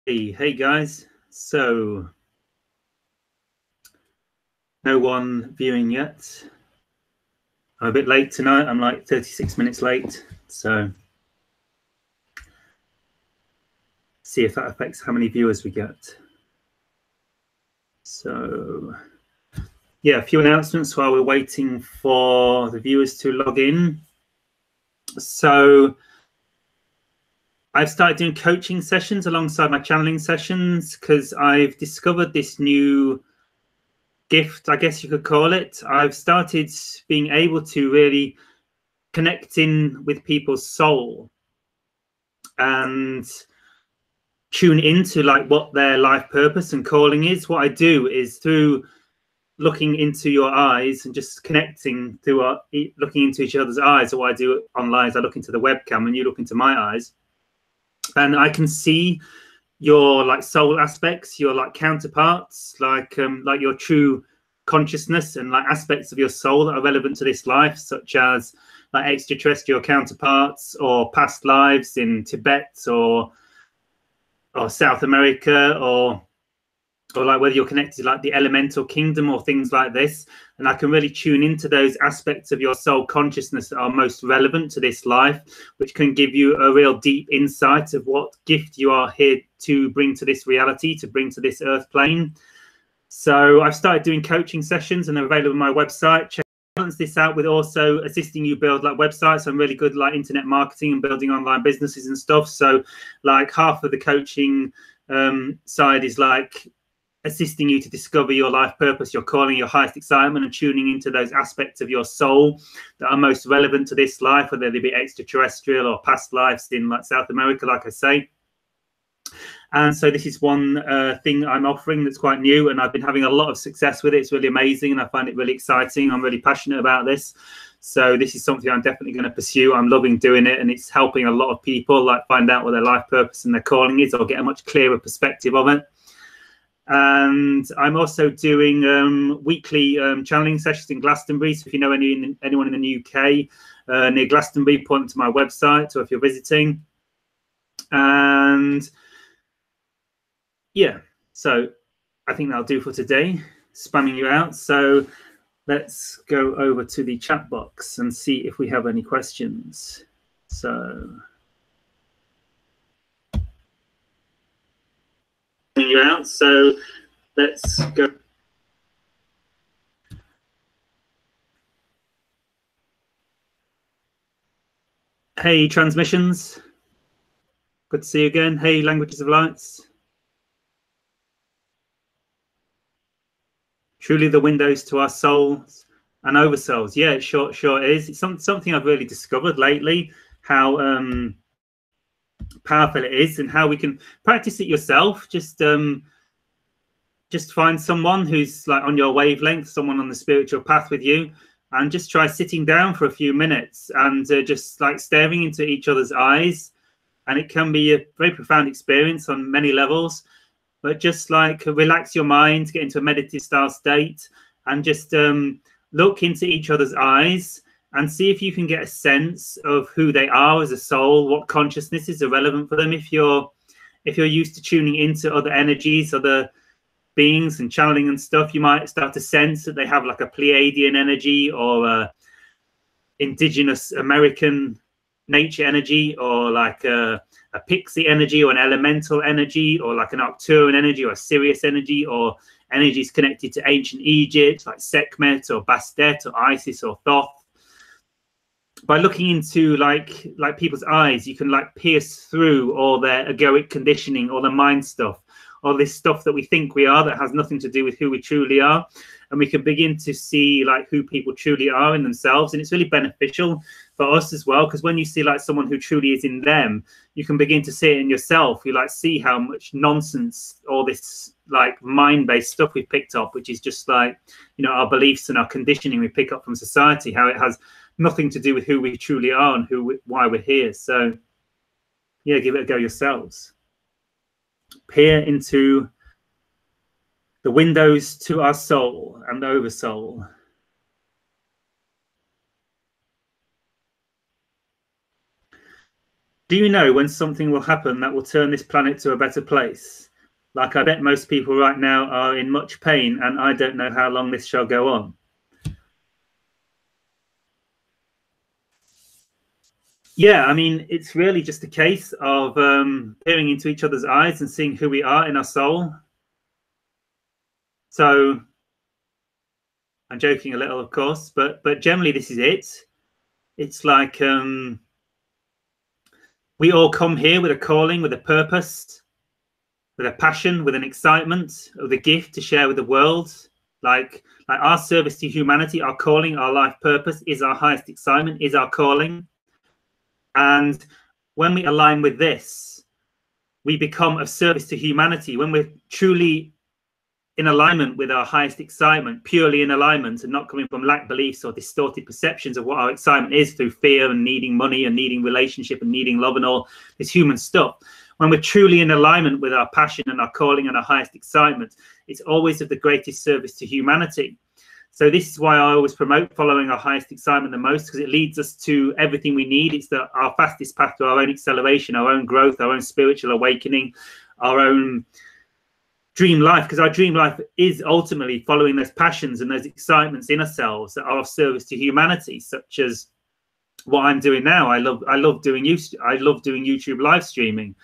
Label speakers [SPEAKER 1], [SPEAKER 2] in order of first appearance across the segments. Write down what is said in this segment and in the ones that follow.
[SPEAKER 1] Hey guys, so no one viewing yet. I'm a bit late tonight. I'm like 36 minutes late, so see if that affects how many viewers we get. So yeah, a few announcements while we're waiting for the viewers to log in. So I've started doing coaching sessions alongside my channeling sessions because I've discovered this new gift, I guess you could call it. I've started being able to really connect in with people's soul and tune into like what their life purpose and calling is. What I do is through looking into your eyes and just connecting through looking into each other's eyes. So what I do online is I look into the webcam and you look into my eyes, and I can see your like soul aspects, your like counterparts, like your true consciousness and like aspects of your soul that are relevant to this life, such as like extraterrestrial counterparts or past lives in Tibet or South America, or like whether you're connected to like the elemental kingdom or things like this. And I can really tune into those aspects of your soul consciousness that are most relevant to this life, which can give you a real deep insight of what gift you are here to bring to this reality, to bring to this earth plane. So I've started doing coaching sessions and they're available on my website. Balance this out with also assisting you build like websites. I'm really good like internet marketing and building online businesses and stuff. So like half of the coaching side is like assisting you to discover your life purpose, your calling, your highest excitement, and tuning into those aspects of your soul that are most relevant to this life, whether they be extraterrestrial or past lives in like South America, like I say. And so this is one thing I'm offering that's quite new, and I've been having a lot of success with it. It's really amazing, and I find it really exciting. I'm really passionate about this. So this is something I'm definitely going to pursue. I'm loving doing it, and it's helping a lot of people like find out what their life purpose and their calling is, or get a much clearer perspective of it. And I'm also doing weekly channeling sessions in Glastonbury. So if you know anyone in the UK near Glastonbury, point to my website, or if you're visiting. And yeah, so I think that'll do for today, spamming you out. So let's go over to the chat box and see if we have any questions. So you out. So let's go. Hey, transmissions. Good to see you again. Hey, languages of lights. Truly the windows to our souls and oversouls. Yeah, it sure is. It's something I've really discovered lately, how powerful it is and how we can practice it yourself. Just find someone who's like on your wavelength, someone on the spiritual path with you, and just try sitting down for a few minutes and just like staring into each other's eyes. And it can be a very profound experience on many levels. But just like relax your mind, get into a meditative style state, and just look into each other's eyes and see if you can get a sense of who they are as a soul, what consciousnesses are relevant for them. If you're used to tuning into other energies, other beings and channeling and stuff, you might start to sense that they have like a Pleiadian energy or a indigenous American nature energy, or like a pixie energy, or an elemental energy, or like an Arcturian energy, or a Sirius energy, or energies connected to ancient Egypt like Sekhmet or Bastet or Isis or Thoth. By looking into like people's eyes, you can like pierce through all their egoic conditioning, all the mind stuff, all this stuff that we think we are that has nothing to do with who we truly are. And we can begin to see like who people truly are in themselves. And it's really beneficial for us as well, because when you see like someone who truly is in them, you can begin to see it in yourself. You like see how much nonsense, all this like mind-based stuff we've picked up, which is just like, you know, our beliefs and our conditioning we pick up from society, how it has nothing to do with who we truly are and why we're here. So yeah, give it a go yourselves. Peer into the windows to our soul and the oversoul. Do you know when something will happen that will turn this planet to a better place? Like, I bet most people right now are in much pain, and I don't know how long this shall go on. Yeah, I mean, it's really just a case of peering into each other's eyes and seeing who we are in our soul. So I'm joking a little, of course, but generally this is it. It's like we all come here with a calling, with a purpose, with a passion, with an excitement, with a gift to share with the world. Like our service to humanity, our calling, our life purpose is our highest excitement, is our calling. And when we align with this, we become of service to humanity. When we're truly in alignment with our highest excitement, purely in alignment, and not coming from lack beliefs or distorted perceptions of what our excitement is through fear and needing money and needing relationship and needing love and all this human stuff. When we're truly in alignment with our passion and our calling and our highest excitement, it's always of the greatest service to humanity. So this is why I always promote following our highest excitement the most, because it leads us to everything we need. It's our fastest path to our own acceleration, our own growth, our own spiritual awakening, our own dream life, because our dream life is ultimately following those passions and those excitements in ourselves that are of service to humanity, such as what I'm doing now. I love doing YouTube live streaming,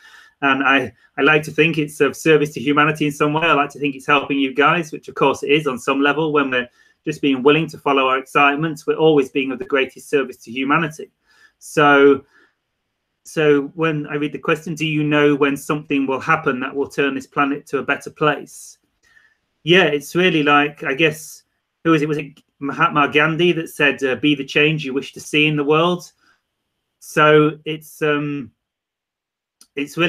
[SPEAKER 1] and I like to think it's of service to humanity in some way. I like to think it's helping you guys, which of course it is on some level. When we're just being willing to follow our excitements, we're always being of the greatest service to humanity. So when I read the question, do you know when something will happen that will turn this planet to a better place? Yeah, it's really like, I guess, who was it? Was it Mahatma Gandhi that said, be the change you wish to see in the world? So it's really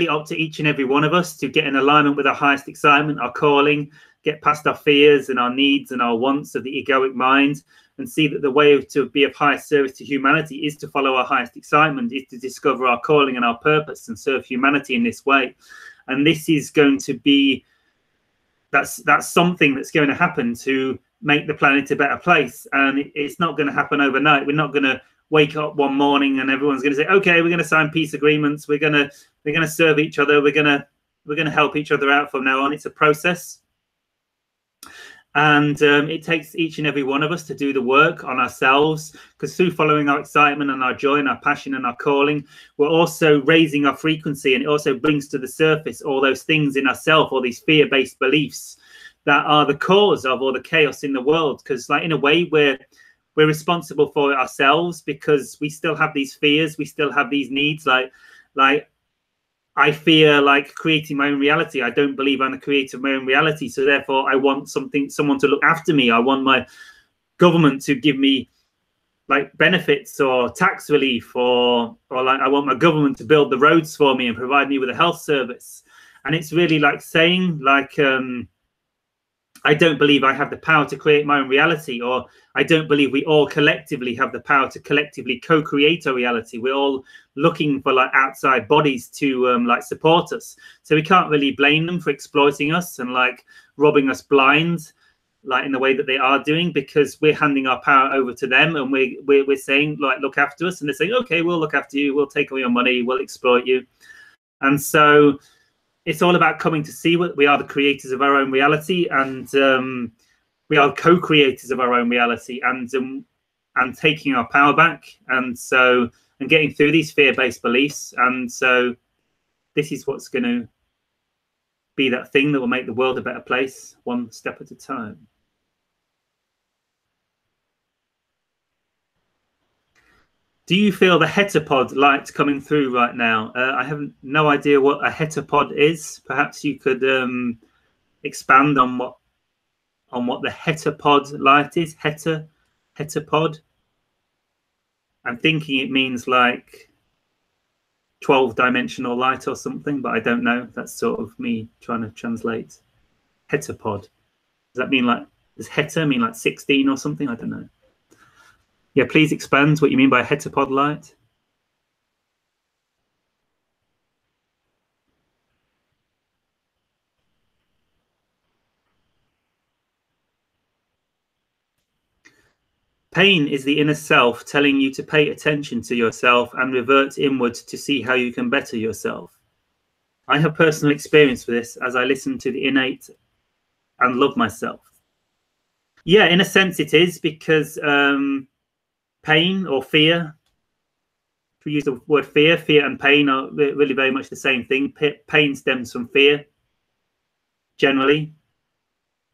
[SPEAKER 1] up to each and every one of us to get in alignment with our highest excitement, our calling, get past our fears and our needs and our wants of the egoic mind, and see that the way to be of highest service to humanity is to follow our highest excitement, is to discover our calling and our purpose and serve humanity in this way. And this is going to be, that's something that's going to happen to make the planet a better place. And it's not going to happen overnight. We're not going to wake up one morning and everyone's going to say, okay, we're going to sign peace agreements, we're going to serve each other, we're going to help each other out from now on. It's a process. And it takes each and every one of us to do the work on ourselves, because through following our excitement and our joy and our passion and our calling, we're also raising our frequency, and it also brings to the surface all those things in ourselves, all these fear-based beliefs that are the cause of all the chaos in the world. Because, like, in a way, we're responsible for it ourselves, because we still have these fears, we still have these needs. Like I fear like creating my own reality. I don't believe I'm the creator of my own reality. So therefore I want someone to look after me. I want my government to give me like benefits or tax relief, or like I want my government to build the roads for me and provide me with a health service. And it's really like saying like, I don't believe I have the power to create my own reality, or I don't believe we all collectively have the power to collectively co-create a reality. We're all looking for like outside bodies to like support us. So we can't really blame them for exploiting us and like robbing us blind, like in the way that they are doing, because we're handing our power over to them, and we're saying like, look after us, and they're saying, okay, we'll look after you, we'll take all your money, we'll exploit you. And so it's all about coming to see what we are, the creators of our own reality, and we are co-creators of our own reality, and taking our power back, and getting through these fear-based beliefs. And so this is what's going to be that thing that will make the world a better place, one step at a time. Do you feel the hetapod light coming through right now? I have no idea what a hetapod is. Perhaps you could expand on what the hetapod light is. Hetapod. I'm thinking it means like 12-dimensional light or something, but I don't know. That's sort of me trying to translate. Hetapod. Does that mean like, does heta mean like 16 or something? I don't know. Yeah, please expand what you mean by hetapod light. Pain is the inner self telling you to pay attention to yourself and revert inwards to see how you can better yourself. I have personal experience with this as I listen to the innate and love myself. Yeah, in a sense it is, because pain or fear, if we use the word fear and pain are really very much the same thing. Pain stems from fear, generally,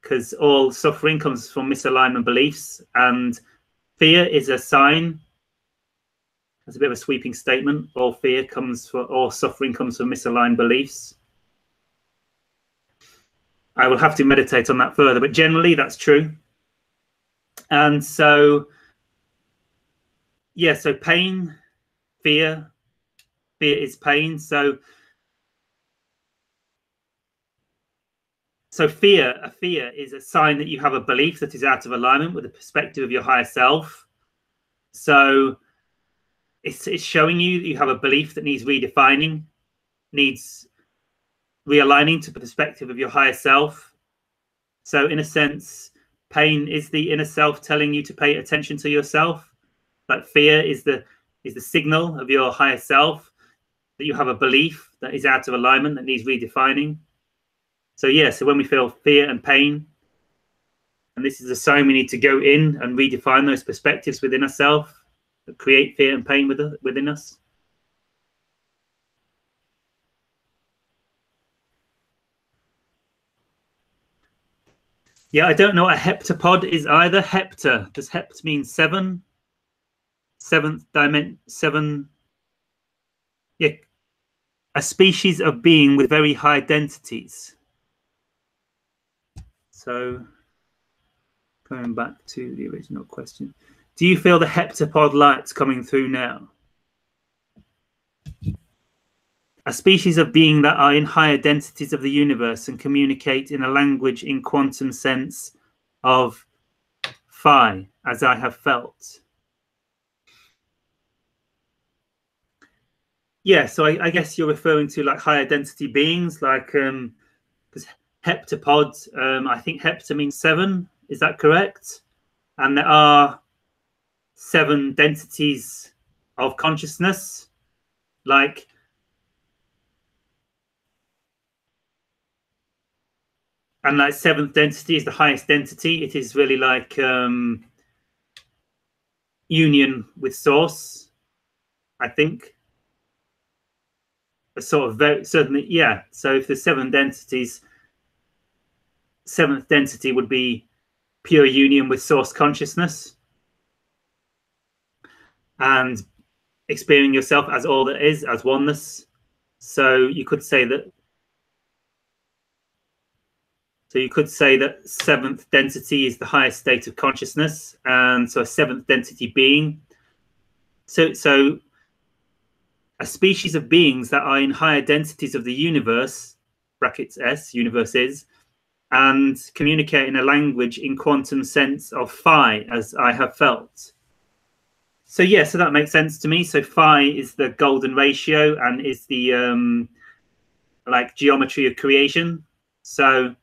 [SPEAKER 1] because all suffering comes from misalignment beliefs, and fear is a sign. That's a bit of a sweeping statement. All suffering comes from misaligned beliefs. I will have to meditate on that further, but generally that's true. And so, yeah, so pain, fear is pain. So fear is a sign that you have a belief that is out of alignment with the perspective of your higher self. So it's showing you that you have a belief that needs redefining, needs realigning to the perspective of your higher self. So in a sense, pain is the inner self telling you to pay attention to yourself. Like fear is the signal of your higher self that you have a belief that is out of alignment, that needs redefining. So yeah, so when we feel fear and pain, and this is a sign we need to go in and redefine those perspectives within ourselves that create fear and pain within us. Yeah, I don't know what a heptapod is either. Hepta, does hept mean seven? Seventh dimension, seven. Yeah, a species of being with very high densities. So going back to the original question, do you feel the heptapod lights coming through now? A species of being that are in higher densities of the universe and communicate in a language in quantum sense of Phi, as I have felt. Yeah, so I guess you're referring to like higher density beings, like because heptapods, I think hepta means seven, is that correct? And there are 7 densities of like seventh density is the highest density. It is really like union with source, I think. A sort of very certainly, yeah. So if there's 7 densities, 7th density would be pure union with source consciousness and experiencing yourself as all that is, as oneness. So you could say that. So you could say that 7th density is the highest state of consciousness, and so a 7th density being. So a species of beings that are in higher densities of the universe, brackets S, universe is, and communicate in a language in quantum sense of Phi, as I have felt. So yeah, so that makes sense to me. So Phi is the golden ratio and is the like geometry of creation. So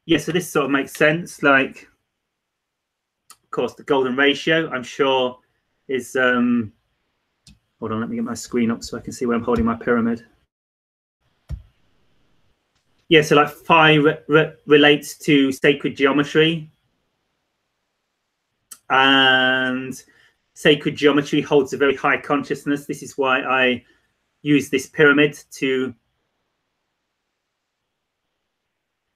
[SPEAKER 1] yeah, so this sort of makes sense. Like, of course, the golden ratio, I'm sure, is hold on, let me get my screen up so I can see where I'm holding my pyramid. Yeah, so like Phi relates to sacred geometry, and sacred geometry holds a very high consciousness. This is why I use this pyramid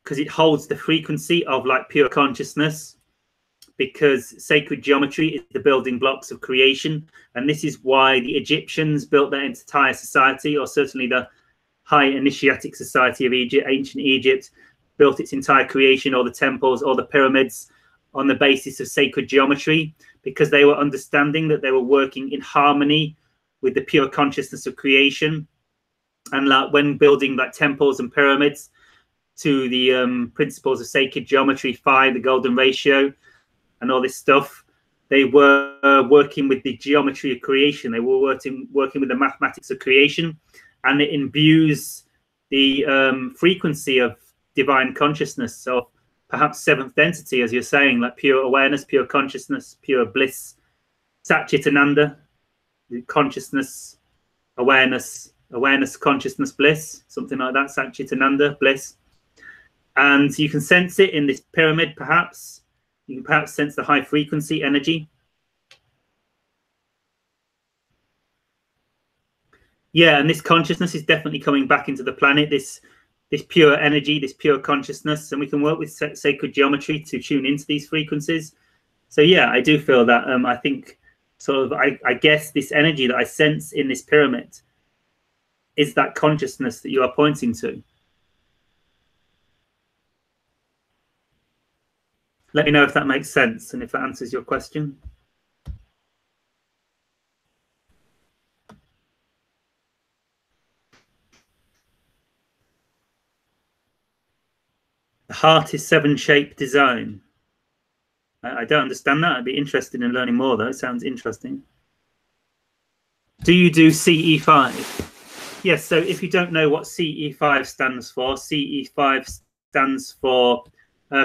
[SPEAKER 1] because it holds the frequency of like pure consciousness, because sacred geometry is the building blocks of creation. And this is why the Egyptians built their entire society, or certainly the high initiatic society of Egypt, ancient Egypt, built its entire creation, all the temples, all the pyramids, on the basis of sacred geometry, because they were understanding that they were working in harmony with the pure consciousness of creation. And like when building like temples and pyramids to the principles of sacred geometry, Phi, the golden ratio, and all this stuff, they were working with the geometry of creation. They were working with the mathematics of creation, and it imbues the frequency of divine consciousness, of perhaps seventh density, as you're saying, like pure awareness, pure consciousness, pure bliss, Satchitananda, consciousness, awareness, consciousness, bliss, something like that, Satchitananda, bliss. And you can sense it in this pyramid, perhaps. You can perhaps sense the high frequency energy. Yeah, and this consciousness is definitely coming back into the planet, this pure energy, this pure consciousness, and we can work with sacred geometry to tune into these frequencies. So yeah, I do feel that I think sort of, I guess this energy that I sense in this pyramid is that consciousness that you are pointing to. Let me know if that makes sense and if that answers your question. The heart is 7-shape design. I don't understand that. I'd be interested in learning more, though. It sounds interesting. Do you do CE-5? Yes, so if you don't know what CE-5 stands for, CE-5 stands for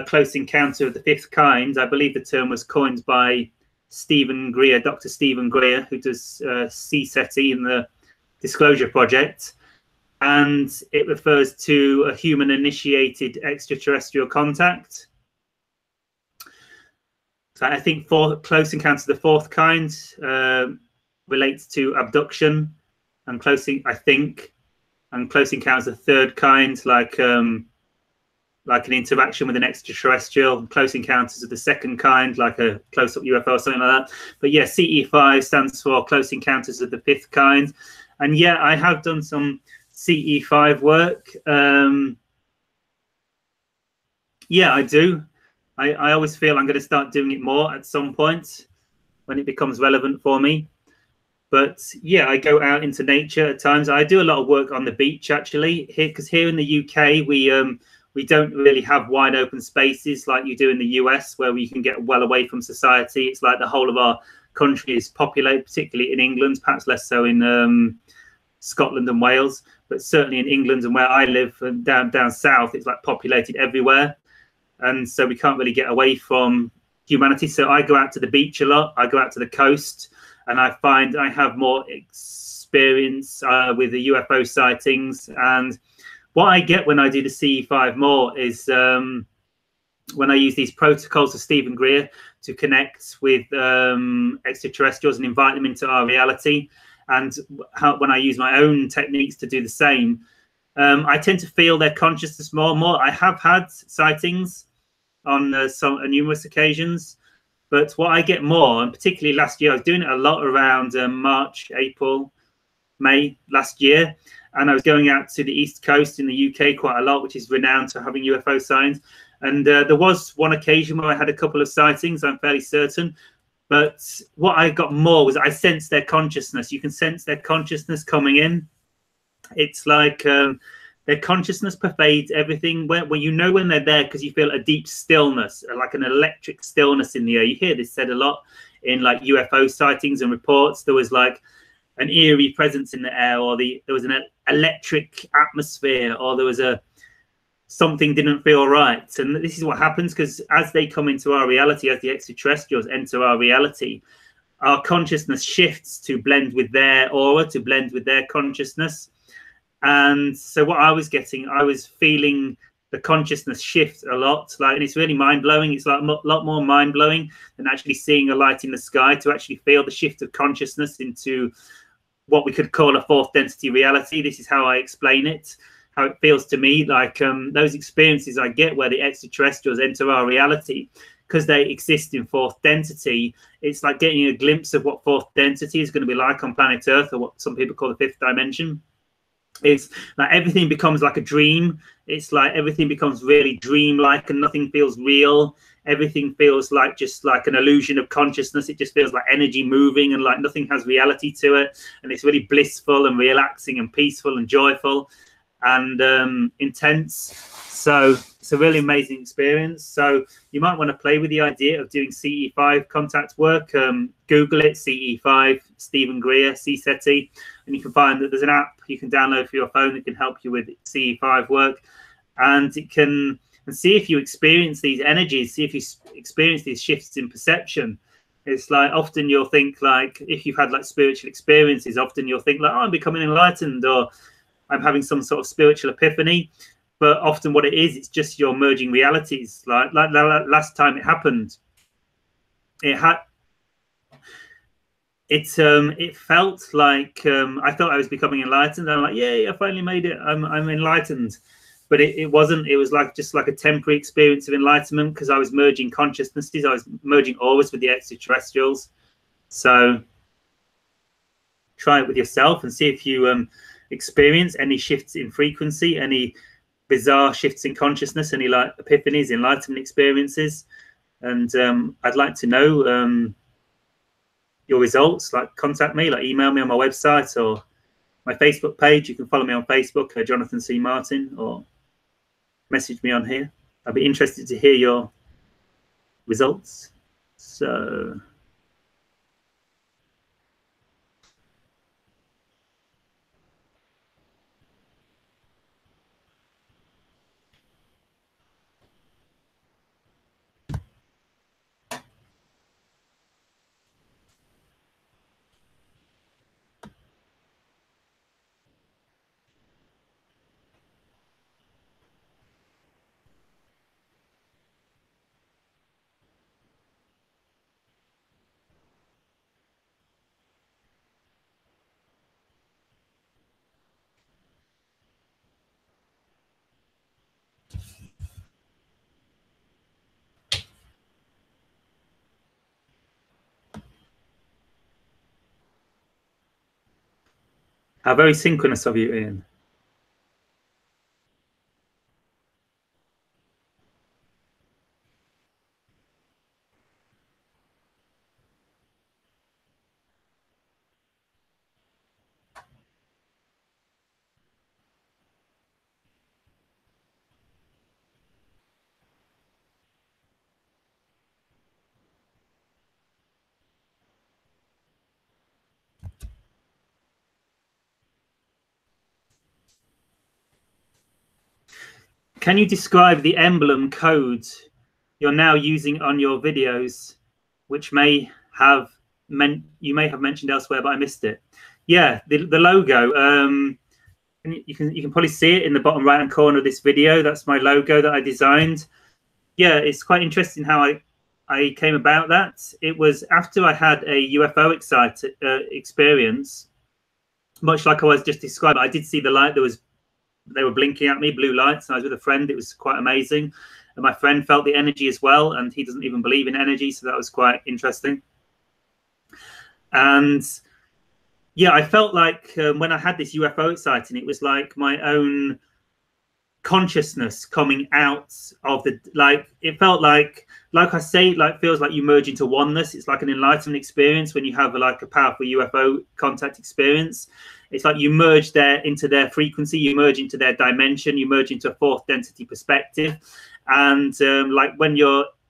[SPEAKER 1] Close Encounter of the Fifth Kind. I believe the term was coined by Stephen Greer, Dr. Stephen Greer, who does CSETI in the Disclosure Project. And it refers to a human-initiated extraterrestrial contact. So I think Close Encounter of the Fourth Kind relates to abduction, and Close Encounters of the Third Kind, like an interaction with an extraterrestrial. Close Encounters of the Second Kind, like a close-up UFO or something like that. But yeah, CE-5 stands for Close Encounters of the Fifth Kind. And yeah, I have done some CE-5 work. Yeah, I do. I always feel I'm going to start doing it more at some point when it becomes relevant for me. But yeah, I go out into nature at times. I do a lot of work on the beach, actually, because here in the UK, we don't really have wide open spaces like you do in the US, where we can get well away from society. It's like the whole of our country is populated, particularly in England, perhaps less so in Scotland and Wales, but certainly in England and where I live and down south, it's like populated everywhere. And so we can't really get away from humanity. So I go out to the beach a lot. I go out to the coast, and I find I have more experience with the UFO sightings. And what I get when I do the CE-5 more is when I use these protocols of Stephen Greer to connect with extraterrestrials and invite them into our reality. And when I use my own techniques to do the same, I tend to feel their consciousness more and more. I have had sightings on numerous occasions, but what I get more, and particularly last year, I was doing it a lot around March, April, May last year, and I was going out to the East Coast in the UK quite a lot, which is renowned for having UFO signs. And there was one occasion where I had a couple of sightings, I'm fairly certain. But what I got more was I sensed their consciousness. You can sense their consciousness coming in. It's like their consciousness pervades everything. Where you know when they're there because you feel a deep stillness, like an electric stillness in the air. You hear this said a lot in like UFO sightings and reports. There was like an eerie presence in the air, or there was an electric atmosphere, or there was something didn't feel right. And this is what happens because as they come into our reality, as the extraterrestrials enter our reality, our consciousness shifts to blend with their aura, to blend with their consciousness. And so what I was getting, I was feeling the consciousness shift a lot, and it's really mind-blowing. It's like a lot more mind-blowing than actually seeing a light in the sky, to actually feel the shift of consciousness into what we could call a fourth density reality. This is how I explain it, how it feels to me, like those experiences I get where the extraterrestrials enter our reality, because they exist in fourth density. It's like getting a glimpse of what fourth density is going to be like on planet Earth, or what some people call the fifth dimension. It's like everything becomes like a dream. It's like everything becomes really dreamlike and nothing feels real. Everything feels like just like an illusion of consciousness. It just feels like energy moving, and like nothing has reality to it. And it's really blissful and relaxing and peaceful and joyful and intense. So it's a really amazing experience. So you might want to play with the idea of doing CE-5 contact work. Google it, CE-5, Stephen Greer, CSETI, and you can find that there's an app you can download for your phone that can help you with CE-5 work. And it can, and see if you experience these energies, see if you experience these shifts in perception. It's like often you'll think, like, if you've had like spiritual experiences, often you'll think like, oh, I'm becoming enlightened, or I'm having some sort of spiritual epiphany. But often what it is, it's just you're merging realities. Like last time it happened, it felt like I thought I was becoming enlightened. I'm like, yay, I finally made it. I'm enlightened. But it wasn't. It was like just like a temporary experience of enlightenment, because I was merging consciousnesses. I was merging auras with the extraterrestrials. So try it with yourself and see if you experience any shifts in frequency, any bizarre shifts in consciousness, any like epiphanies, enlightenment experiences. And I'd like to know your results. Like, contact me, like email me on my website or my Facebook page. You can follow me on Facebook, Jonathan C. Martin, or message me on here. I'd be interested to hear your results. So how very synchronous of you, Ian. Can you describe the emblem code you're now using on your videos, which you may have mentioned elsewhere, but I missed it? Yeah, the logo. You can probably see it in the bottom right hand corner of this video. That's my logo that I designed. Yeah, it's quite interesting how I came about that. It was after I had a UFO experience, much like I was just described. I did see the light. They were blinking at me, blue lights, and I was with a friend. It was quite amazing. And my friend felt the energy as well, and he doesn't even believe in energy, so that was quite interesting. And yeah, I felt like when I had this UFO sighting, it was like my own consciousness coming out of the, like, it felt like I say, like, feels like you merge into oneness. It's like an enlightenment experience when you have like a powerful UFO contact experience. It's like you merge into their frequency, you merge into their dimension, you merge into a fourth density perspective. And like when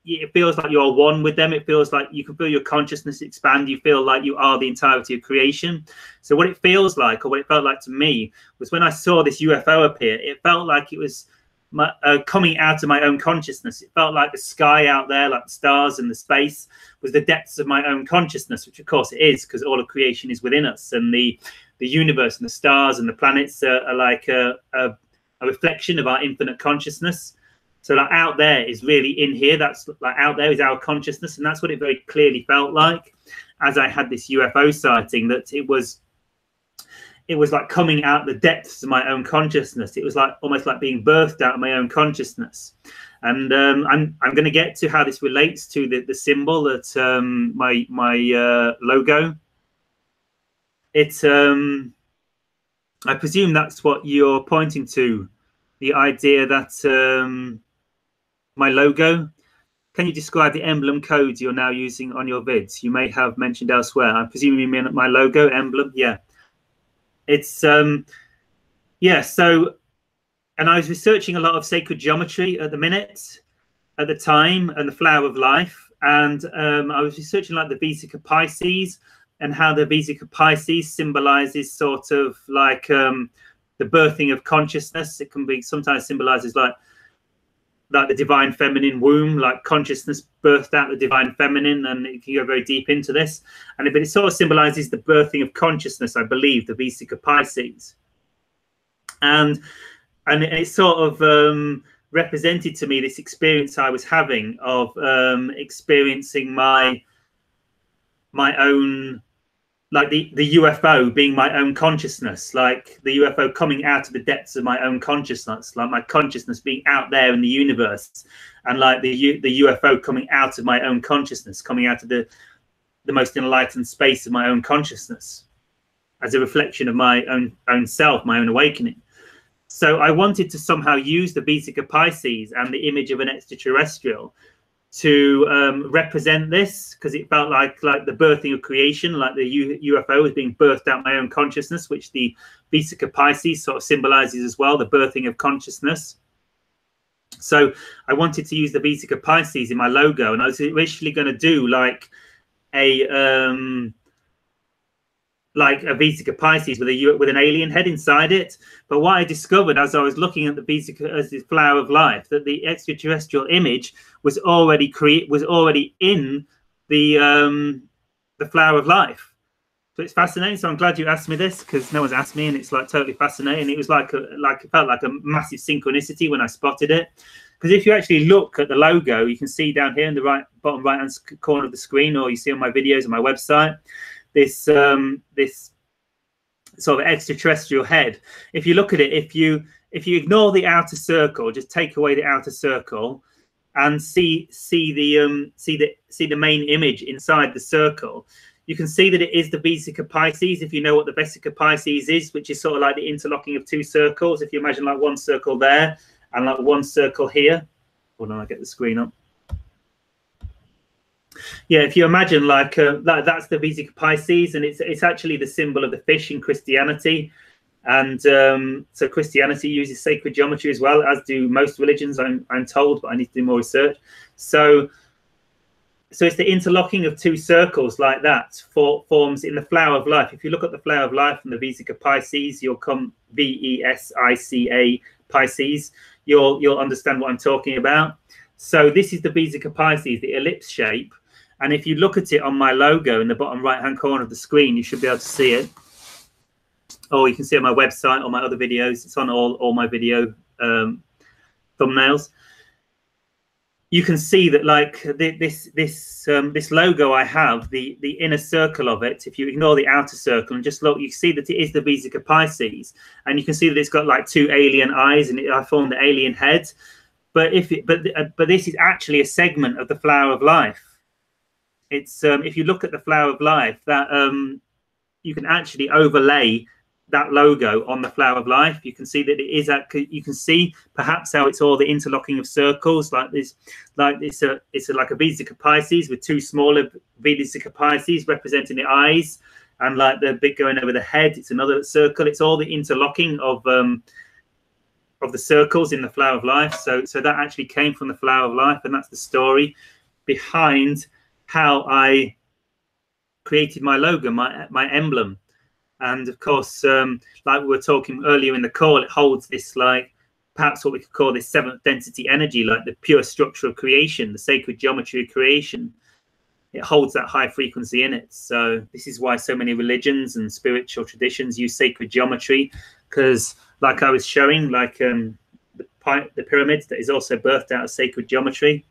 [SPEAKER 1] it feels like you're one with them. It feels like you can feel your consciousness expand. You feel like you are the entirety of creation. So what it feels like, or what it felt like to me, was when I saw this UFO appear, it felt like it was coming out of my own consciousness. It felt like the sky out there, like the stars and the space, was the depths of my own consciousness, which of course it is, because all of creation is within us, and the universe and the stars and the planets are like a reflection of our infinite consciousness. So like out there is really in here. That's like out there is our consciousness, and that's what it very clearly felt like as I had this UFO sighting. That it was like coming out the depths of my own consciousness. It was like almost like being birthed out of my own consciousness. And I'm going to get to how this relates to the symbol that my logo. It's I presume that's what you're pointing to, the idea that my logo. Can you describe the emblem codes you're now using on your vids? You may have mentioned elsewhere. I presume you mean my logo emblem. Yeah, it's yeah. So, and I was researching a lot of sacred geometry at the time, and the flower of life. And I was researching like the Vesica Pisces, and how the Vesica Pisces symbolizes sort of like the birthing of consciousness. It can be sometimes symbolizes like like the divine feminine womb, like consciousness birthed out the divine feminine, and it can go very deep into this. But it sort of symbolizes the birthing of consciousness, I believe, the Vesica Pisces. And it sort of represented to me this experience I was having of experiencing my own, like the UFO being my own consciousness, like the UFO coming out of the depths of my own consciousness, like my consciousness being out there in the universe, and like the UFO coming out of my own consciousness, coming out of the most enlightened space of my own consciousness as a reflection of my own self, my own awakening. So I wanted to somehow use the Vesica Pisces and the image of an extraterrestrial to represent this, because it felt like the birthing of creation, like the UFO was being birthed out my own consciousness, which the Vesica Pisces sort of symbolizes as well, the birthing of consciousness. So I wanted to use the Vesica Pisces in my logo, and I was originally going to do like a Vesica Pisces with an alien head inside it. But what I discovered as I was looking at the Vesica as the flower of life, that the extraterrestrial image was already in the flower of life. So it's fascinating. So I'm glad you asked me this, because no one's asked me, and it's like totally fascinating. It was it felt like a massive synchronicity when I spotted it. Because if you actually look at the logo, you can see down here in the bottom right hand corner of the screen, or you see on my videos on my website, this sort of extraterrestrial head. If you look at it, if you ignore the outer circle, just take away the outer circle, and see the main image inside the circle, you can see that it is the Vesica Pisces. If you know what the Vesica Pisces is, which is sort of like the interlocking of two circles. If you imagine like one circle there and like one circle here. Hold on, I'll get the screen up. Yeah, if you imagine like that's the Vesica Pisces, and it's actually the symbol of the fish in Christianity. And so Christianity uses sacred geometry as well, as do most religions, I'm told, but I need to do more research. So it's the interlocking of two circles like that forms in the flower of life. If you look at the flower of life and the Vesica Pisces, you'll come VESICA Pisces. You'll understand what I'm talking about. So this is the Vesica Pisces, the ellipse shape. And if you look at it on my logo in the bottom right-hand corner of the screen, you should be able to see it. Or you can see it on my website or my other videos. It's on all my video thumbnails. You can see that like this logo I have, the inner circle of it, if you ignore the outer circle and just look, you see that it is the Vesica Pisces. And you can see that it's got like two alien eyes, and I formed the alien head. But this is actually a segment of the flower of life. It's if you look at the flower of life, that you can actually overlay that logo on the flower of life. You can see that it is you can see perhaps how it's all the interlocking of circles like this. Like it's like a Vesica Pisces with two smaller Vesica Pisces representing the eyes, and like the bit going over the head, it's another circle. It's all the interlocking of the circles in the flower of life. So that actually came from the flower of life, and that's the story behind how I created my logo, my emblem. And of course, like we were talking earlier in the call, it holds this, like perhaps what we could call this seventh density energy, like the pure structure of creation, the sacred geometry of creation. It holds that high frequency in it. So this is why so many religions and spiritual traditions use sacred geometry, because like I was showing, like the pyramid that is also birthed out of sacred geometry,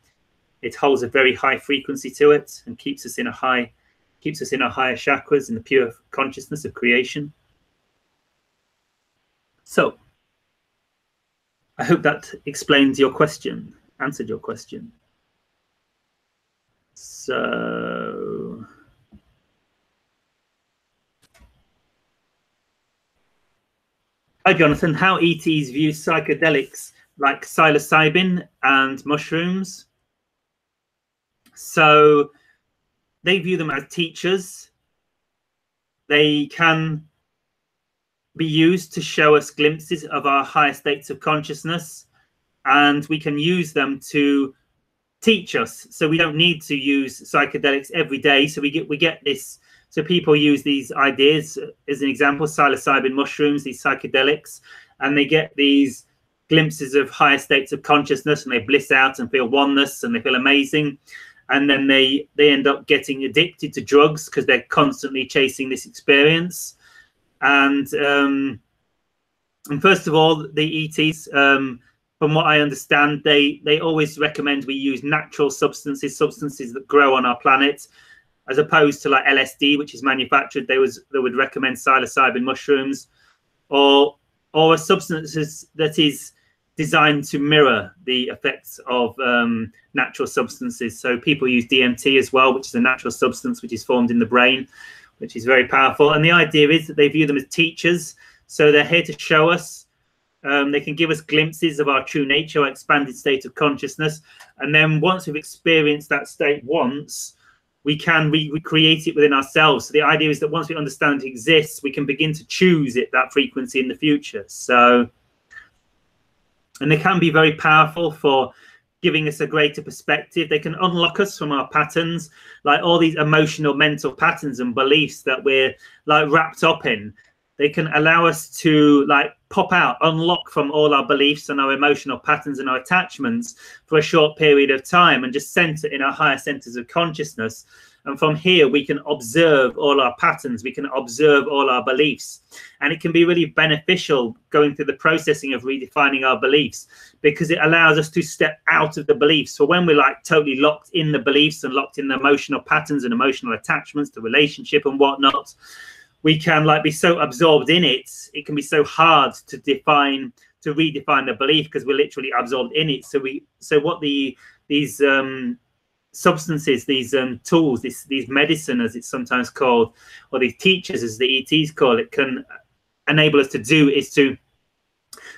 [SPEAKER 1] it holds a very high frequency to it and keeps us in our higher chakras in the pure consciousness of creation. So I hope that explains your question, answered your question. So hi Jonathan, how ETs view psychedelics like psilocybin and mushrooms? So they view them as teachers. They can be used to show us glimpses of our higher states of consciousness, and we can use them to teach us. So we don't need to use psychedelics every day. So we get this. So people use these ideas as an example, psilocybin mushrooms, these psychedelics, and they get these glimpses of higher states of consciousness, and they bliss out and feel oneness and they feel amazing. And then they end up getting addicted to drugs because they're constantly chasing this experience. And first of all, the ETs, from what I understand, they always recommend we use natural substances that grow on our planet, as opposed to like LSD, which is manufactured. They would recommend psilocybin mushrooms, or a substance that is designed to mirror the effects of natural substances. So people use DMT as well, which is a natural substance which is formed in the brain, which is very powerful. And the idea is that they view them as teachers. So they're here to show us. They can give us glimpses of our true nature, our expanded state of consciousness. And then once we've experienced that state once, we can recreate it within ourselves. So the idea is that once we understand it exists, we can begin to choose that frequency in the future. So, and they can be very powerful for giving us a greater perspective. They can unlock us from our patterns, like all these emotional, mental patterns and beliefs that we're like wrapped up in. They can allow us to like pop out, unlock from all our beliefs and our emotional patterns and our attachments for a short period of time, and just center in our higher centers of consciousness. And from here, we can observe all our patterns. We can observe all our beliefs. And it can be really beneficial going through the processing of redefining our beliefs, because it allows us to step out of the beliefs. So when we're like totally locked in the beliefs and locked in the emotional patterns and emotional attachments, the relationship and whatnot, we can like be so absorbed in it. It can be so hard to redefine the belief, because we're literally absorbed in it. So what these substances, these tools, these medicine, as it's sometimes called, or these teachers, as the ETs call it, can enable us to do is to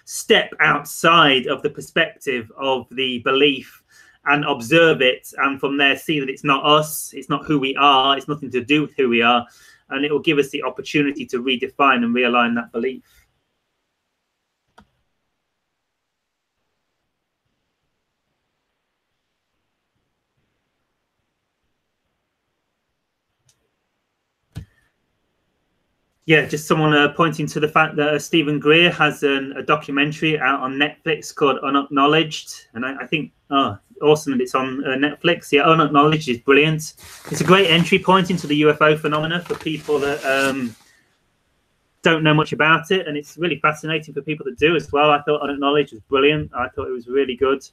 [SPEAKER 1] step outside of the perspective of the belief and observe it, and from there see that it's not us, it's not who we are, it's nothing to do with who we are, and it will give us the opportunity to redefine and realign that belief. Yeah, just someone pointing to the fact that Stephen Greer has a documentary out on Netflix called Unacknowledged, and I think, awesome that it's on Netflix. Yeah, Unacknowledged is brilliant. It's a great entry point into the UFO phenomena for people that don't know much about it, and it's really fascinating for people that do as well. I thought Unacknowledged was brilliant. I thought it was really good.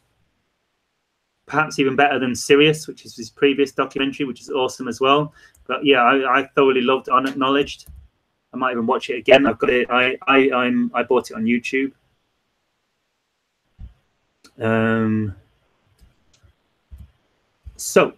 [SPEAKER 1] Perhaps even better than Sirius, which is his previous documentary, which is awesome as well. But yeah, I thoroughly loved Unacknowledged. I might even watch it again. I've got it. I bought it on YouTube. So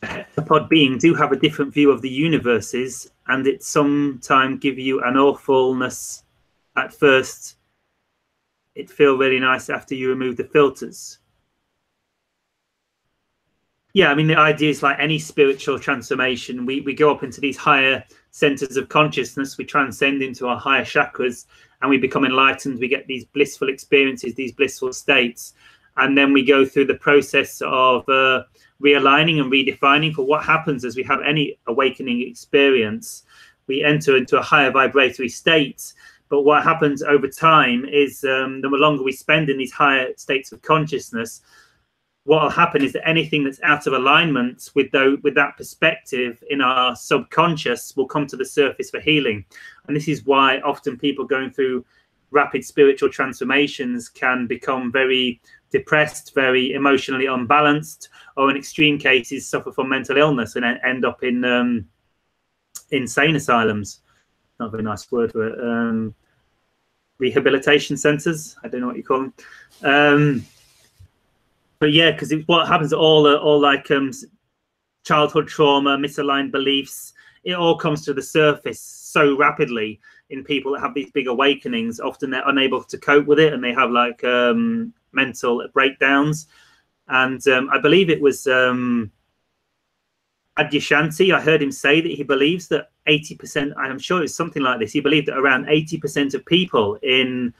[SPEAKER 1] heptapod beings do have a different view of the universes, and it sometimes give you an awfulness at first. It feels really nice after you remove the filters. Yeah, I mean, the idea is like any spiritual transformation. We go up into these higher centers of consciousness. We transcend into our higher chakras, and we become enlightened. We get these blissful experiences, these blissful states. And then we go through the process of realigning and redefining for what happens as we have any awakening experience. We enter into a higher vibratory state. But what happens over time is the longer we spend in these higher states of consciousness, what will happen is that anything that's out of alignment with that perspective in our subconscious will come to the surface for healing. And this is why often people going through rapid spiritual transformations can become very depressed, very emotionally unbalanced, or in extreme cases suffer from mental illness and end up in insane asylums. Not a very nice word for it. Rehabilitation centers. I don't know what you call them. But yeah, because what happens, all like childhood trauma, misaligned beliefs, it all comes to the surface so rapidly in people that have these big awakenings. Often they're unable to cope with it, and they have like mental breakdowns. And I believe it was Adyashanti, I heard him say that he believes that 80%, I'm sure it's something like this, he believed that around 80% of people in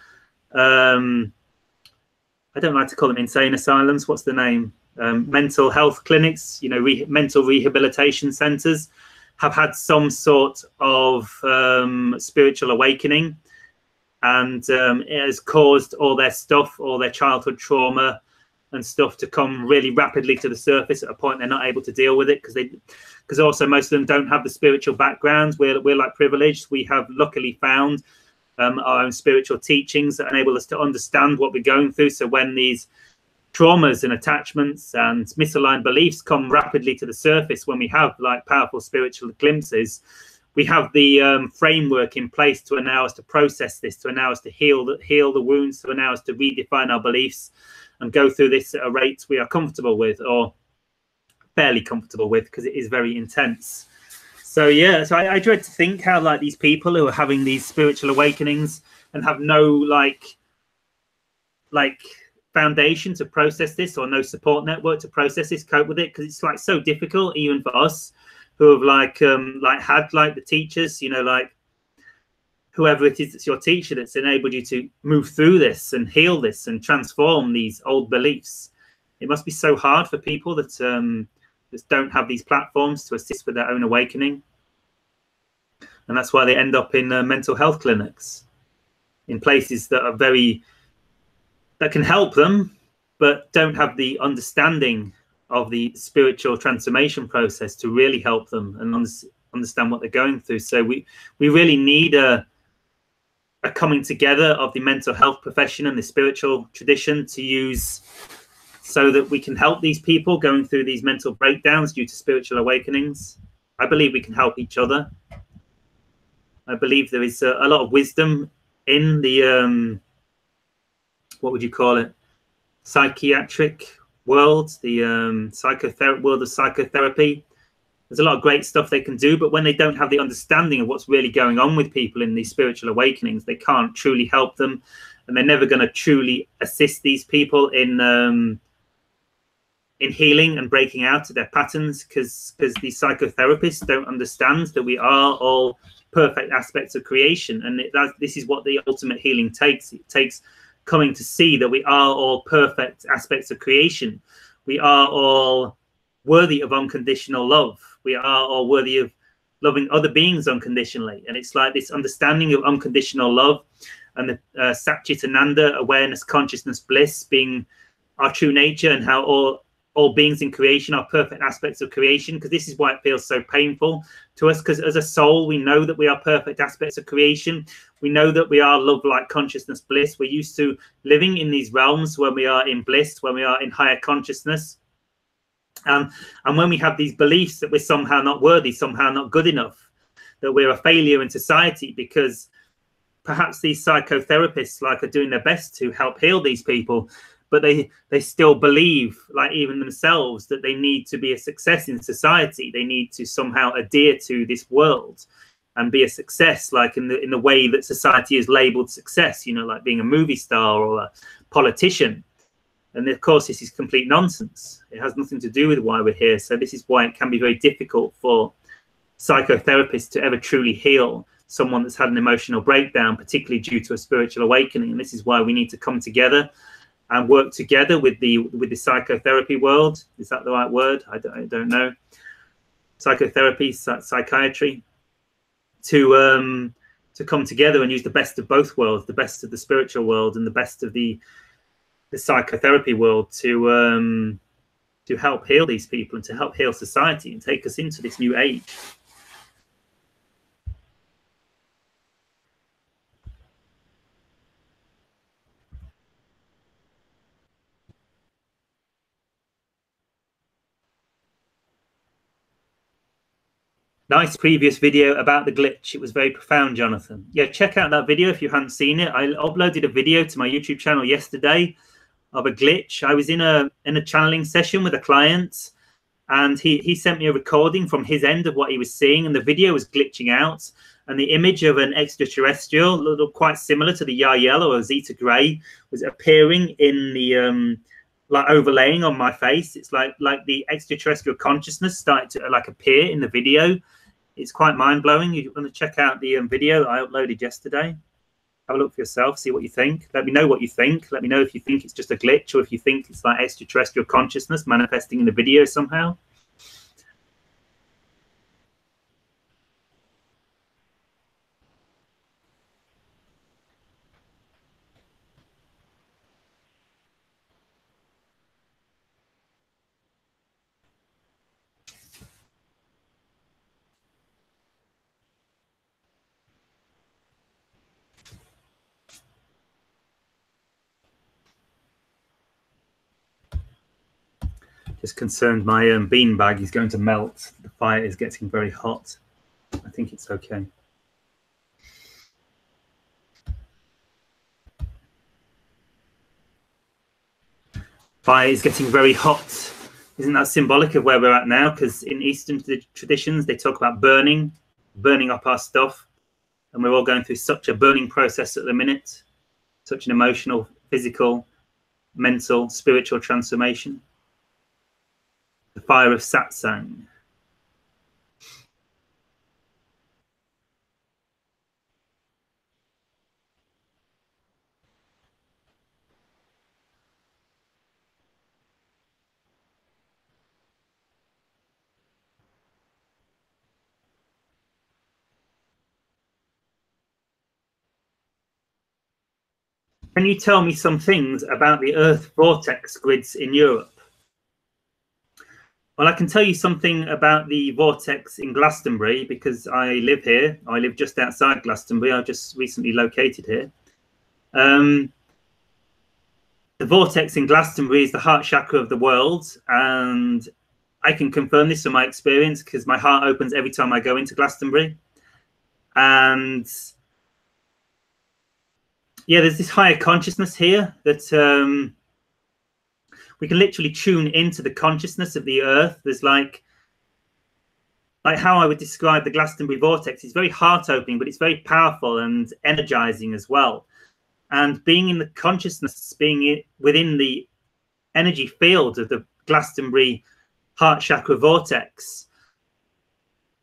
[SPEAKER 1] I don't like to call them insane asylums. What's the name? Mental health clinics, you know, mental rehabilitation centers, have had some sort of spiritual awakening, and it has caused all their stuff, all their childhood trauma and stuff to come really rapidly to the surface at a point they're not able to deal with it, because also most of them don't have the spiritual backgrounds. We're like privileged. We have luckily found our own spiritual teachings that enable us to understand what we're going through. So when these traumas and attachments and misaligned beliefs come rapidly to the surface, when we have like powerful spiritual glimpses, we have the framework in place to allow us to process this, to allow us to heal the wounds, to allow us to redefine our beliefs and go through this at a rate we are comfortable with, or fairly comfortable with, because it is very intense. So yeah, so I dread to think how like these people who are having these spiritual awakenings and have no like foundation to process this, or no support network to process this, cope with it, because it's like so difficult even for us who have like had like the teachers, you know, like whoever it is that's your teacher that's enabled you to move through this and heal this and transform these old beliefs. It must be so hard for people that just don't have these platforms to assist with their own awakening. And that's why they end up in mental health clinics, in places that are that can help them, but don't have the understanding of the spiritual transformation process to really help them and understand what they're going through. So we really need a coming together of the mental health profession and the spiritual tradition to use, so that we can help these people going through these mental breakdowns due to spiritual awakenings. I believe we can help each other. I believe there is a lot of wisdom in the what would you call it, psychiatric world, the world of psychotherapy. There's a lot of great stuff they can do, but when they don't have the understanding of what's really going on with people in these spiritual awakenings, they can't truly help them, and they're never going to truly assist these people in healing and breaking out of their patterns, because these psychotherapists don't understand that we are all perfect aspects of creation, and this is what the ultimate healing takes. It takes coming to see that we are all perfect aspects of creation. We are all worthy of unconditional love. We are all worthy of loving other beings unconditionally. And it's like this understanding of unconditional love and the Satchitananda, awareness, consciousness, bliss being our true nature, and how all beings in creation are perfect aspects of creation. Because this is why it feels so painful to us, because as a soul, we know that we are perfect aspects of creation. We know that we are love, light, consciousness, bliss. We're used to living in these realms when we are in bliss, when we are in higher consciousness. And when we have these beliefs that we're somehow not worthy, somehow not good enough, that we're a failure in society, because perhaps these psychotherapists like are doing their best to help heal these people, but they still believe, like even themselves, that they need to be a success in society. They need to somehow adhere to this world and be a success, like in the way that society is labeled success, you know, like being a movie star or a politician. And of course, this is complete nonsense. It has nothing to do with why we're here. So this is why it can be very difficult for psychotherapists to ever truly heal someone that's had an emotional breakdown, particularly due to a spiritual awakening. And this is why we need to come together and work together with the psychotherapy world. Is that the right word? I don't know. Psychotherapy, psychiatry, to come together and use the best of both worlds, the best of the spiritual world and the best of the psychotherapy world, to help heal these people and to help heal society and take us into this new age. Nice previous video about the glitch. It was very profound, Jonathan. Yeah, check out that video if you hadn't seen it. I uploaded a video to my YouTube channel yesterday of a glitch. I was in a channeling session with a client, and he sent me a recording from his end of what he was seeing, and the video was glitching out, and the image of an extraterrestrial, looked quite similar to the Yael or a Zeta Gray, was appearing in the like overlaying on my face. It's like the extraterrestrial consciousness started to like appear in the video. It's quite mind-blowing. You're going to check out the video that I uploaded yesterday. Have a look for yourself, see what you think. Let me know what you think. Let me know if you think it's just a glitch or if you think it's like extraterrestrial consciousness manifesting in the video somehow. Just concerned my bean bag is going to melt. The fire is getting very hot. I think it's okay. Fire is getting very hot. Isn't that symbolic of where we're at now? Because in Eastern traditions, they talk about burning up our stuff. And we're all going through such a burning process at the minute. Such an emotional, physical, mental, spiritual transformation. The fire of satsang. Can you tell me some things about the Earth vortex grids in Europe? Well, I can tell you something about the vortex in Glastonbury because I live here. I live just outside Glastonbury. I just recently located here. The vortex in Glastonbury is the heart chakra of the world, and I can confirm this from my experience because my heart opens every time I go into Glastonbury. And yeah, there's this higher consciousness here that we can literally tune into the consciousness of the Earth. There's like how I would describe the Glastonbury vortex. It's very heart-opening, but it's very powerful and energizing as well. And being in the consciousness, being within the energy field of the Glastonbury heart chakra vortex,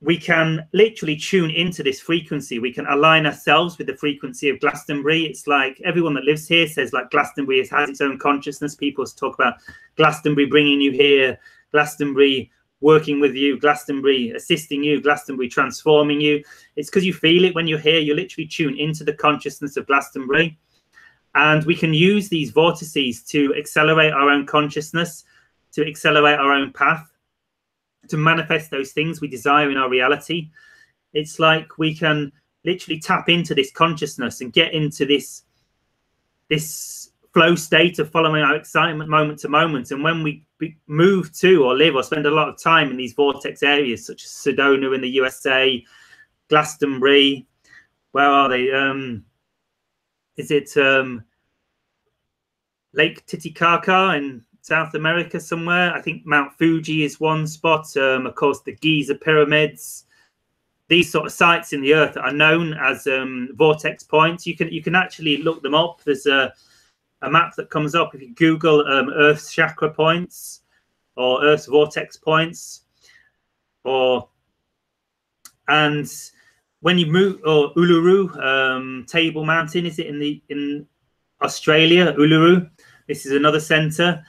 [SPEAKER 1] we can literally tune into this frequency. We can align ourselves with the frequency of Glastonbury. It's like everyone that lives here says like Glastonbury has its own consciousness. People talk about Glastonbury bringing you here, Glastonbury working with you, Glastonbury assisting you, Glastonbury transforming you. It's because you feel it when you're here. You literally tune into the consciousness of Glastonbury. And we can use these vortices to accelerate our own consciousness, to accelerate our own path, to manifest those things we desire in our reality. It's like we can literally tap into this consciousness and get into this flow state of following our excitement moment to moment. And when we move to or live or spend a lot of time in these vortex areas such as Sedona in the USA, Glastonbury, where are they? Is it Lake Titicaca in South America somewhere? I think Mount Fuji is one spot. Of course, the Giza pyramids. These sort of sites in the Earth are known as vortex points. You can actually look them up. There's a map that comes up if you Google Earth's chakra points or Earth's vortex points. And when you move, or Uluru, Table Mountain, is it in Australia? Uluru. This is another center.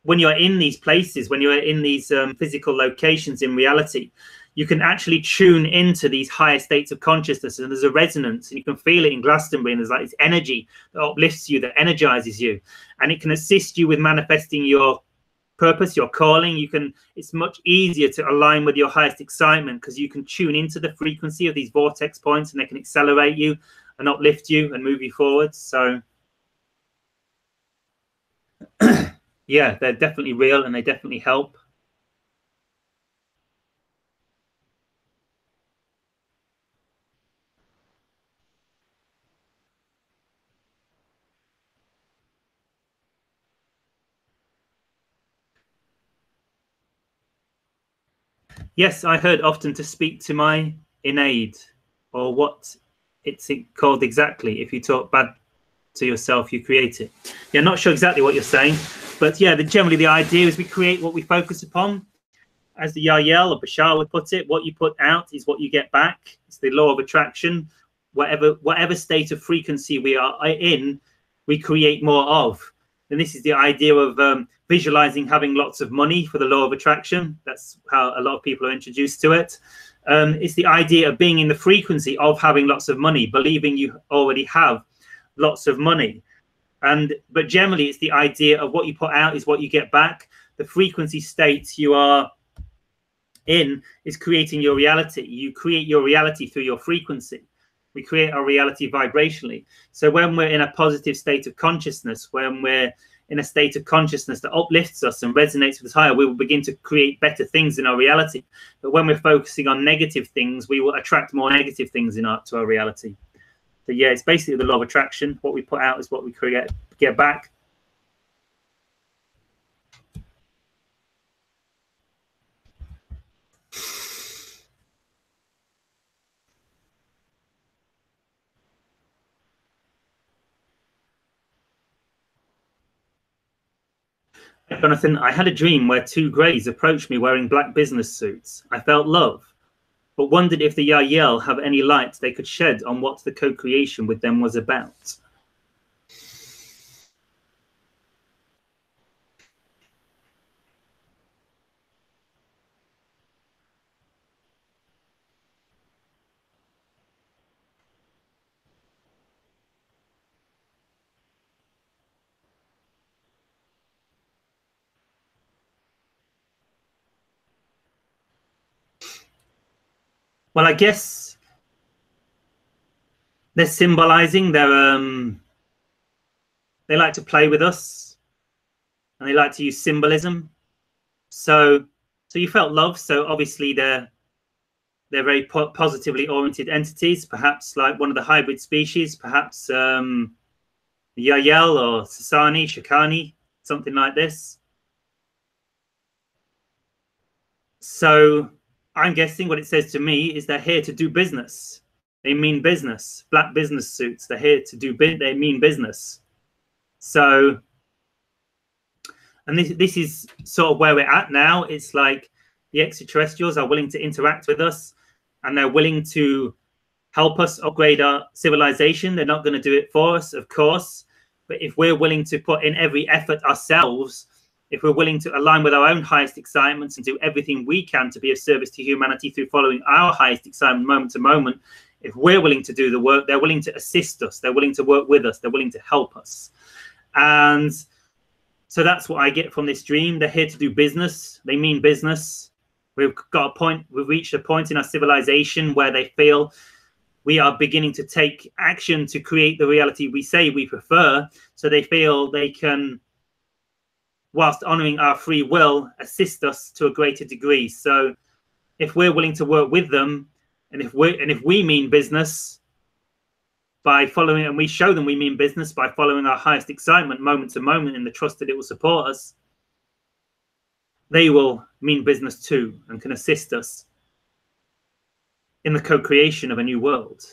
[SPEAKER 1] When you're in these places, when you're in these physical locations in reality, you can actually tune into these higher states of consciousness, and there's a resonance, and you can feel it in Glastonbury, and there's like this energy that uplifts you, that energizes you, and it can assist you with manifesting your purpose, your calling. It's much easier to align with your highest excitement because you can tune into the frequency of these vortex points, and they can accelerate you and uplift you and move you forward. So yeah, they're definitely real and they definitely help. Yes, I heard often to speak to my innate, or what it's called exactly. If you talk bad to yourself, you create it. Yeah, not sure exactly what you're saying, but yeah, generally the idea is we create what we focus upon. As the Yael or Bashar would put it, what you put out is what you get back. It's the law of attraction. whatever state of frequency we are in, we create more of. And this is the idea of visualizing having lots of money for the law of attraction. That's how a lot of people are introduced to it. It's the idea of being in the frequency of having lots of money, believing you already have lots of money. But generally, it's the idea of what you put out is what you get back. The frequency state you are in is creating your reality. You create your reality through your frequency. We create our reality vibrationally. So when we're in a positive state of consciousness, when we're in a state of consciousness that uplifts us and resonates with us higher, we will begin to create better things in our reality. But when we're focusing on negative things, we will attract more negative things to our reality. So yeah, it's basically the law of attraction. What we put out is what we get back. Jonathan, I had a dream where two greys approached me wearing black business suits. I felt love, but wondered if the Yahyel have any light they could shed on what the co-creation with them was about. Well, I guess they're symbolizing they like to play with us, and they like to use symbolism. So you felt love. So obviously they're very positively oriented entities, perhaps like one of the hybrid species, perhaps Yahyel or Sasani, Shakani, something like this. So I'm guessing what it says to me is they're here to do business. They mean business. Black business suits. They're here to do they mean business. So, and this is sort of where we're at now. It's like the extraterrestrials are willing to interact with us, and they're willing to help us upgrade our civilization. They're not going to do it for us, of course. But if we're willing to put in every effort ourselves, if we're willing to align with our own highest excitements and do everything we can to be of service to humanity through following our highest excitement moment to moment, if we're willing to do the work, they're willing to assist us. They're willing to work with us. They're willing to help us. And so that's what I get from this dream. They're here to do business. They mean business. We've reached a point in our civilization where they feel we are beginning to take action to create the reality we say we prefer. So they feel they can, whilst honoring our free will, assist us to a greater degree. So if we're willing to work with them, and if we mean business by following, and we show them we mean business by following our highest excitement moment to moment in the trust that it will support us, they will mean business too and can assist us in the co-creation of a new world.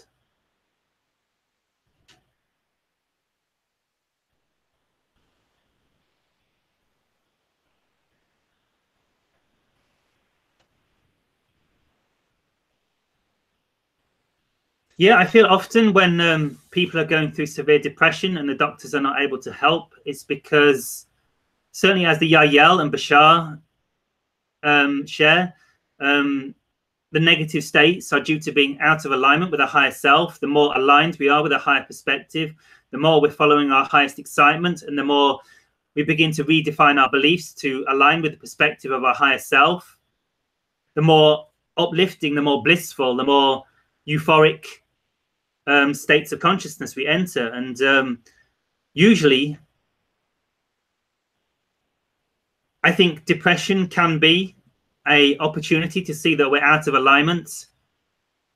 [SPEAKER 1] Yeah, I feel often when people are going through severe depression and the doctors are not able to help, it's because certainly as the Yahyel and Bashar share, the negative states are due to being out of alignment with a higher self. The more aligned we are with a higher perspective, the more we're following our highest excitement, and the more we begin to redefine our beliefs to align with the perspective of our higher self, the more uplifting, the more blissful, the more euphoric states of consciousness we enter. And usually I think depression can be an opportunity to see that we're out of alignment.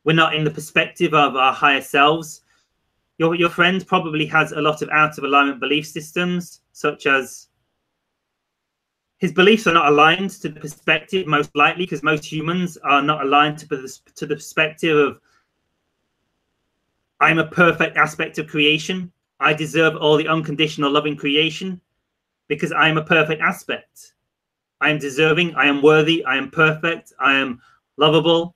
[SPEAKER 1] We're not in the perspective of our higher selves. Your friend probably has a lot of out of alignment belief systems, such as his beliefs are not aligned to the perspective, most likely, because most humans are not aligned to the perspective of I'm a perfect aspect of creation. I deserve all the unconditional loving creation because I am a perfect aspect. I am deserving. I am worthy. I am perfect. I am lovable.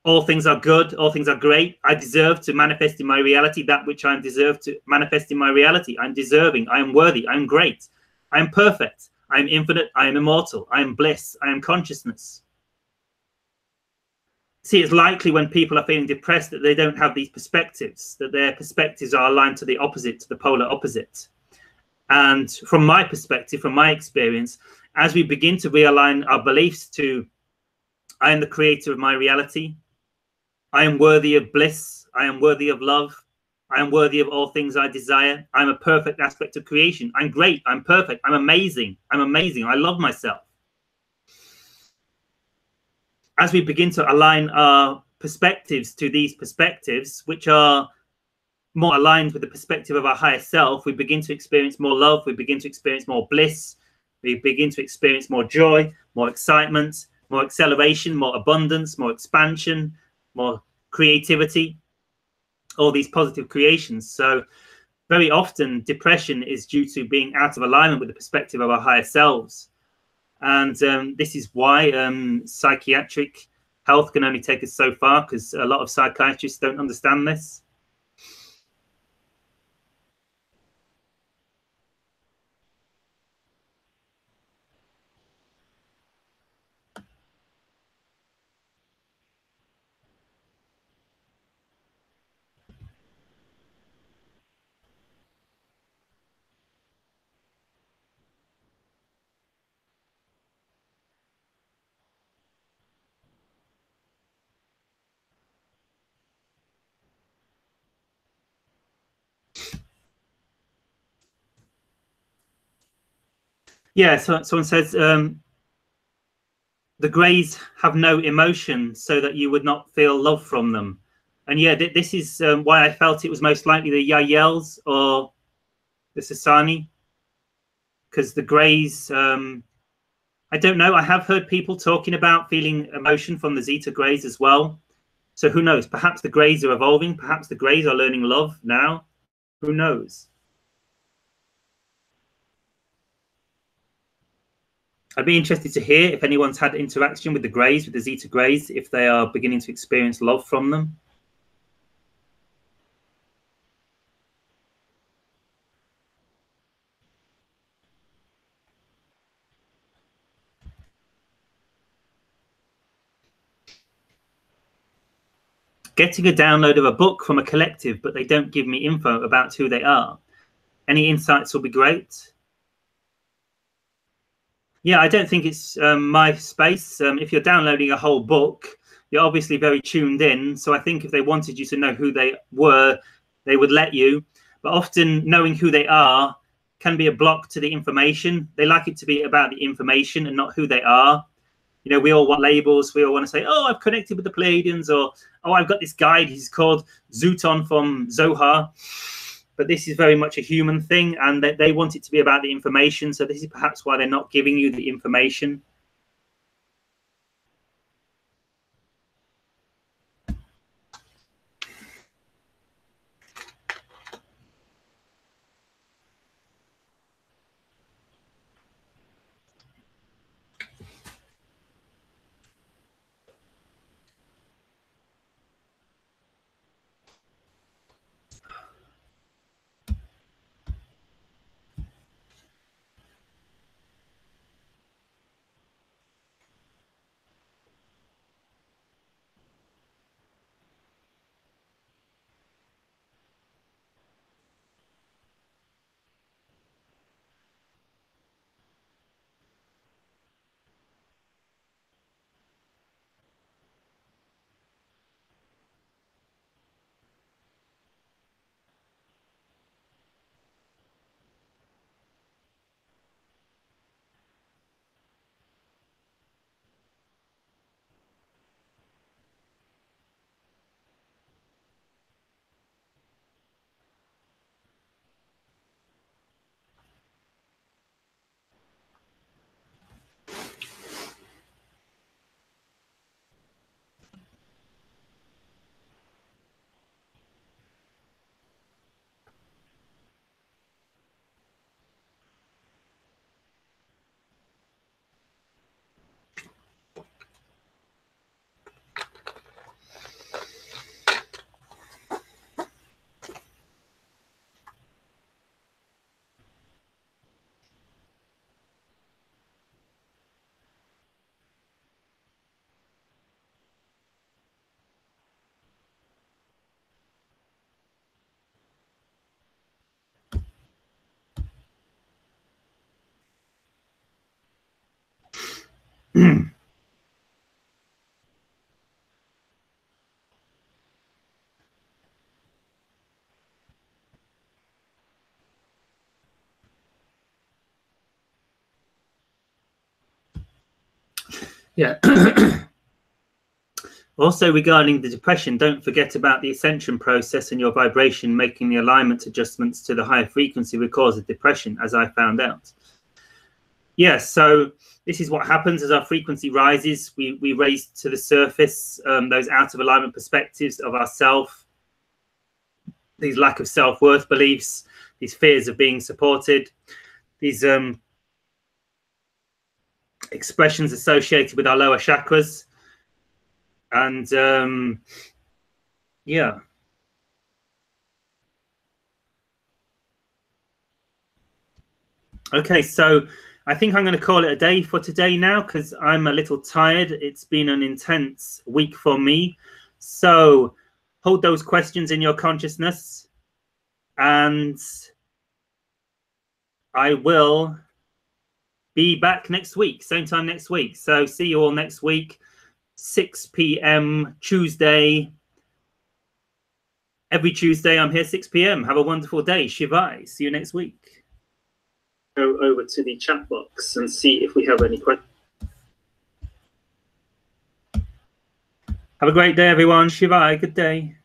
[SPEAKER 1] All things are good, all things are great. I deserve to manifest in my reality that which I deserve to manifest in my reality. I'm deserving, I am worthy, I am great, I am perfect, I am infinite, I am immortal, I am bliss, I am consciousness. See, it's likely when people are feeling depressed that they don't have these perspectives, that their perspectives are aligned to the opposite, to the polar opposite. And from my perspective, from my experience, as we begin to realign our beliefs to, I am the creator of my reality, I am worthy of bliss, I am worthy of love, I am worthy of all things I desire, I'm a perfect aspect of creation, I'm great, I'm perfect, I'm amazing, I love myself. As we begin to align our perspectives to these perspectives, which are more aligned with the perspective of our higher self, we begin to experience more love, we begin to experience more bliss, we begin to experience more joy, more excitement, more acceleration, more abundance, more expansion, more creativity, all these positive creations. So very often depression is due to being out of alignment with the perspective of our higher selves. And this is why psychiatric health can only take us so far, because a lot of psychiatrists don't understand this. Yeah, so someone says the greys have no emotion, so that you would not feel love from them. And yeah, this is why I felt it was most likely the Yaels or the Sasani, because the greys, I don't know. I have heard people talking about feeling emotion from the Zeta greys as well. So who knows? Perhaps the greys are evolving. Perhaps the greys are learning love now. Who knows? I'd be interested to hear if anyone's had interaction with the greys, with the Zeta greys, if they are beginning to experience love from them. Getting a download of a book from a collective, but they don't give me info about who they are. Any insights will be great. Yeah, I don't think it's my space. If you're downloading a whole book, you're obviously very tuned in. So I think if they wanted you to know who they were, they would let you. But often knowing who they are can be a block to the information. They like it to be about the information and not who they are. You know, we all want labels. We all want to say, oh, I've connected with the Pleiadians, or, oh, I've got this guide. He's called Zooton from Zohar. But this is very much a human thing, and they want it to be about the information. So this is perhaps why they're not giving you the information. Yeah. Also, regarding the depression, don't forget about the ascension process and your vibration making the alignment adjustments to the higher frequency will cause the depression, as I found out. Yes, so this is what happens as our frequency rises. We raise to the surface those out of alignment perspectives of ourself, these lack of self-worth beliefs, these fears of being supported, these expressions associated with our lower chakras. And yeah. Okay, so I think I'm going to call it a day for today now because I'm a little tired. It's been an intense week for me. So hold those questions in your consciousness and I will be back next week, same time next week. So see you all next week, 6 p.m. Tuesday. Every Tuesday I'm here 6 p.m. Have a wonderful day. Shivai. See you next week. Go over to the chat box and see if we have any questions. Have a great day, everyone. Shivai. Good day.